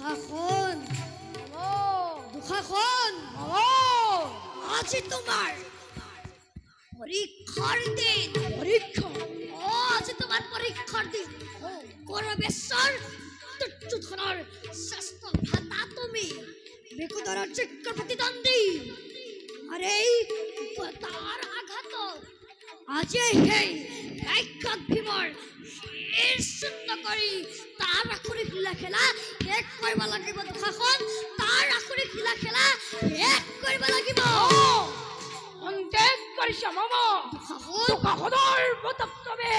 দুঃশাসন দুঃশাসন আজি তোমার পরীক্ষার দিন। পরীক্ষা? আজি তোমার পরীক্ষার দিন। কৌরবেশ্বর দুর্যোধনের শ্রেষ্ঠ ভ্রাতা তুমি, বিকুদরের যোগ্য প্রতিদ্বন্দ্বী। আর এই তার আঘাত আজি সেই রাক্ষস ভীমৰ শিৰ শূন্য কৰি তাৰ আখৰি খিলা খেলা শেষ কৰিব লাগিব। দুঃশাসন, তাৰ আখৰি খিলা খেলা শেষ কৰিব লাগিব। সন্দেহ কৰিছ মামা? দুঃশাসনৰ মতক্ৰমে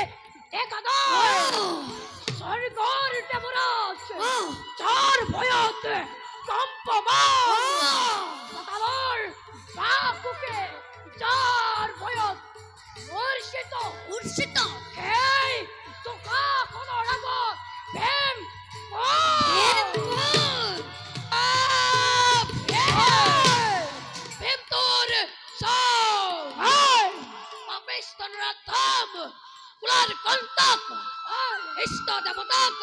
একাদশ স্বৰ্গৰ দেৱৰাজ, যাৰ ভয়ত কম্পমান পাতালৰ বাকুকে, যাৰ ভয়ত মূৰ্ছিত সেই দুঃশাসনৰ আগত প্ৰেম তোৰ পাপিষ্ঠনৰাধম কুলাৰ কণ্টক ইষ্ট দেৱতাক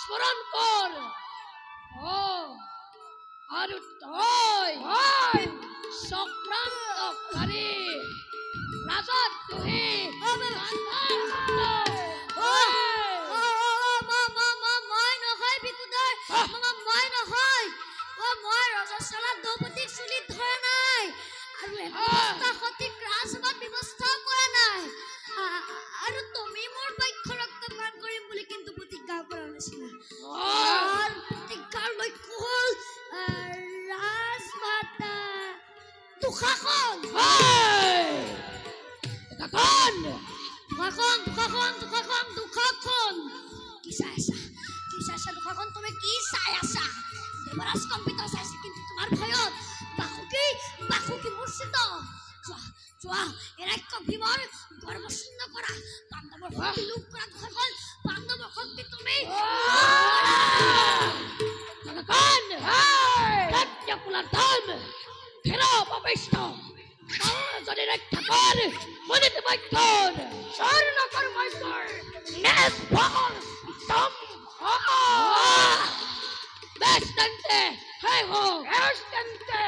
স্মৰণ কৰ। আৰু তই চক্ৰান্তকাৰী ৰাজত তুহি মই নহয় বিকুদৰ, মই নহয়। মই ৰজস্বলা দ্ৰৌপদীক চুলিত ধৰা নাই আৰু সঠিক ৰাজসভাত ব্যৱস্থাও কৰা নাই। আৰু তুমি মোৰ পক্ষ ৰক্তপান কৰিম বুলি কিন্তু প্ৰতিজ্ঞা কৰা নাছিলা। প্ৰতিজ্ঞাৰ লক্ষ্য হ'ল ৰাজমাতা দুঃশাসন। দুঃশাসন কি চাই আছা? দুঃশাসন তুমি কি চাই আছা? দেৱৰাজ কম্পিত চাইছে, কিন্তু তোমাৰ ভয়ত বাসুকি মূৰ্ছিত। চোৱা এই ৰাক্ষস ভীমৰ গৰ্বশূন্য কৰা, পাণ্ডৱৰ শক্তি লোপ কৰা। দুঃশাসন, পাণ্ডৱৰ শক্তি তুমি যদি ৰক্ষা কৰ মনিত বৈঠন স্বৰ্ণ কৰ্মকৰ নেফল তম বেষ্টন্তে হে হো বেষ্টন্তে।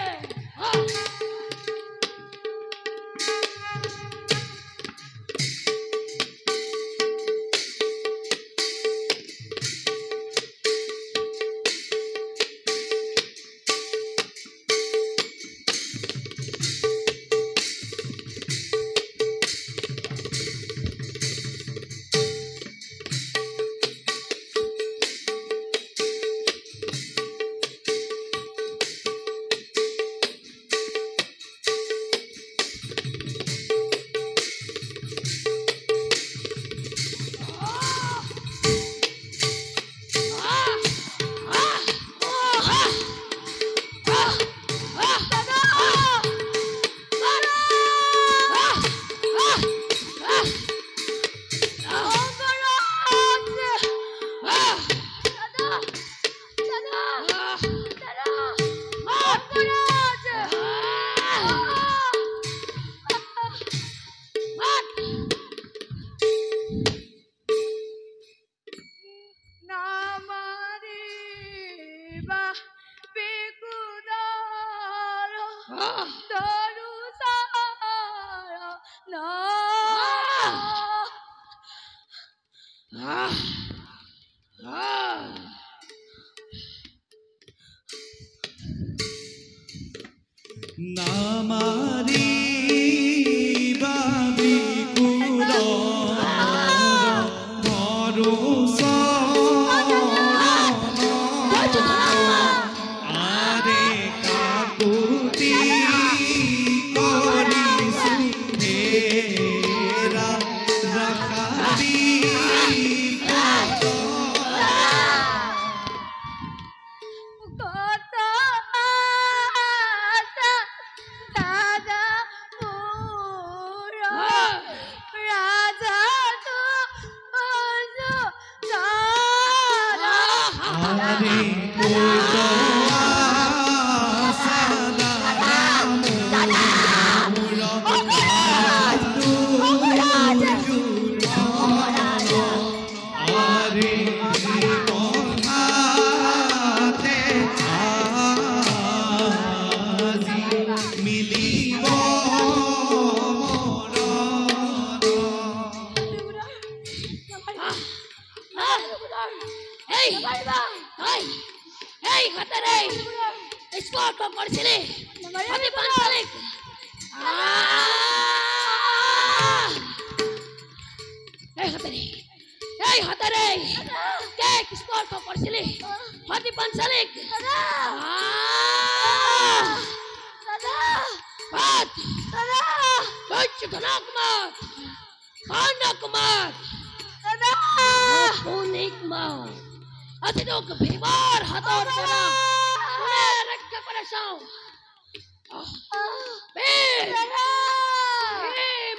এই এই হাতেৰে স্পৰ্শ কৰিছিলি সতি পাঞ্চালিক এই হাতেৰে কেক স্পৰ্শ কৰিছিলি সতি পাঞ্চালিক Kumaar, Khana Kumaar, Kumaar, Atino Bhimar Hator Kona, Rakka Parasau,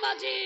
Maji,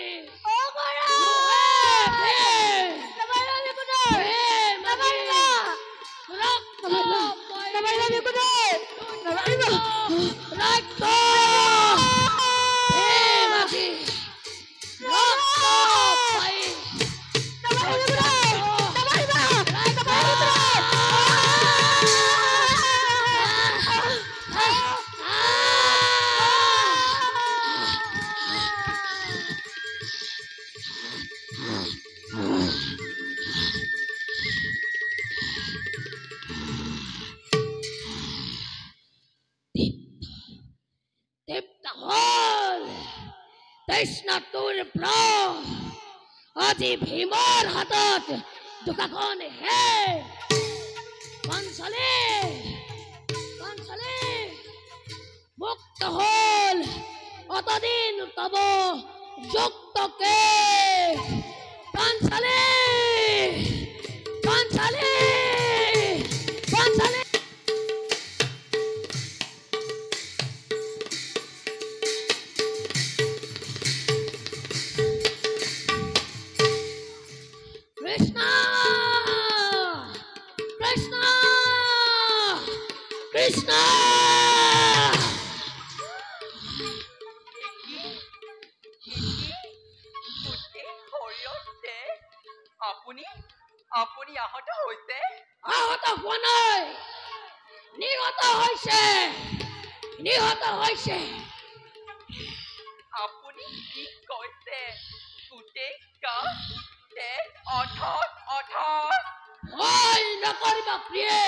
Natur bro, Adi Bhimar hatat dukakon hai, Pansale, Mukta hol, Otadin tabo, Jukta ke, Pansale. Krishna! Apuni ahota hoise? Ahota hua nai! Nihota hoise! Apuni ki koise? Kute ka te othot. Hoi nakariba priye!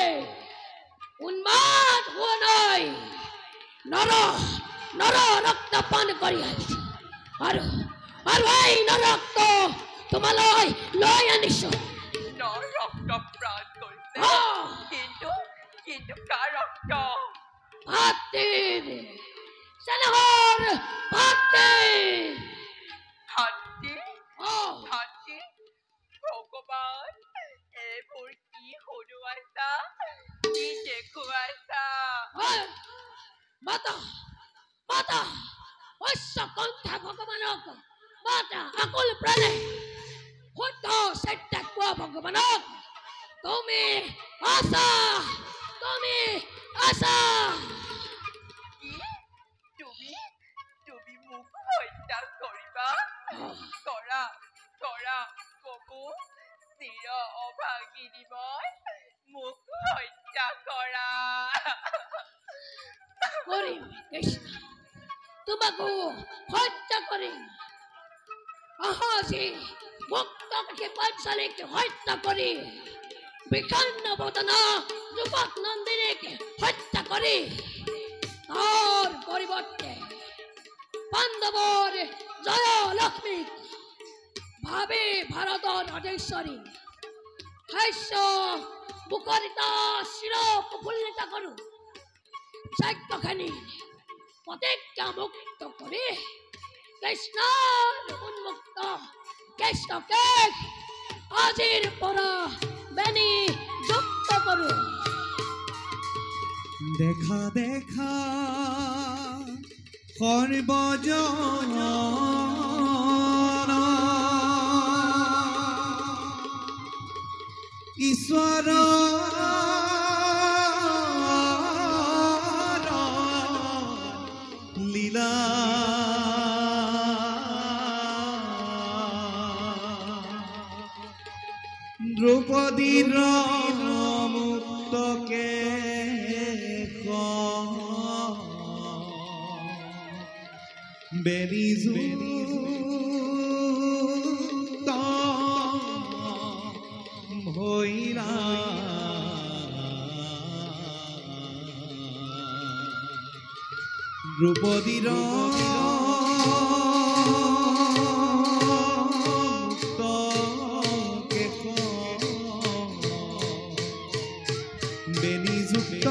Unmad hua nai! Nara rakta pan kari aise! Aru ei narakto tumaloi loi anisho! Rakta pran korise? Kintu ka rakta? Hatir! Sanahor! Hatir! Hati? Bhagavan, ebor ki horuaisa? Ki dekhuaisa? Mata! Ossa kontha Bhagavanok! Mata akul prane! Huto settakwa Bhagavanok! Tumi asa! Tumi muk hoita koriba? Kora, Bobu, Siro obhagini moi, muk hoita kora. Korim Krishna! Tumaku hoita korim! Ahasi mukta ke pansalik hoita kori! Bikhanna bodana Jupak Nandini hoita kori! Tar poriborte Pandavor Jaya Lakshmi Bhabe Bharata Radeshwari Haisya Mukarita Shiro Pupulita Karu Saikta Khani Patekya Mukta Kori Krishna Unmukta Krishna Kek Ajir Pora Beni Jukta Karu দেখা সর্বজন ঈশ্বর লীলা দ্রৌপদীর মুক্তকে বেরিজু ভৈরা দ্রৌপদীর মুক্ত কেশ বেণীযুক্ত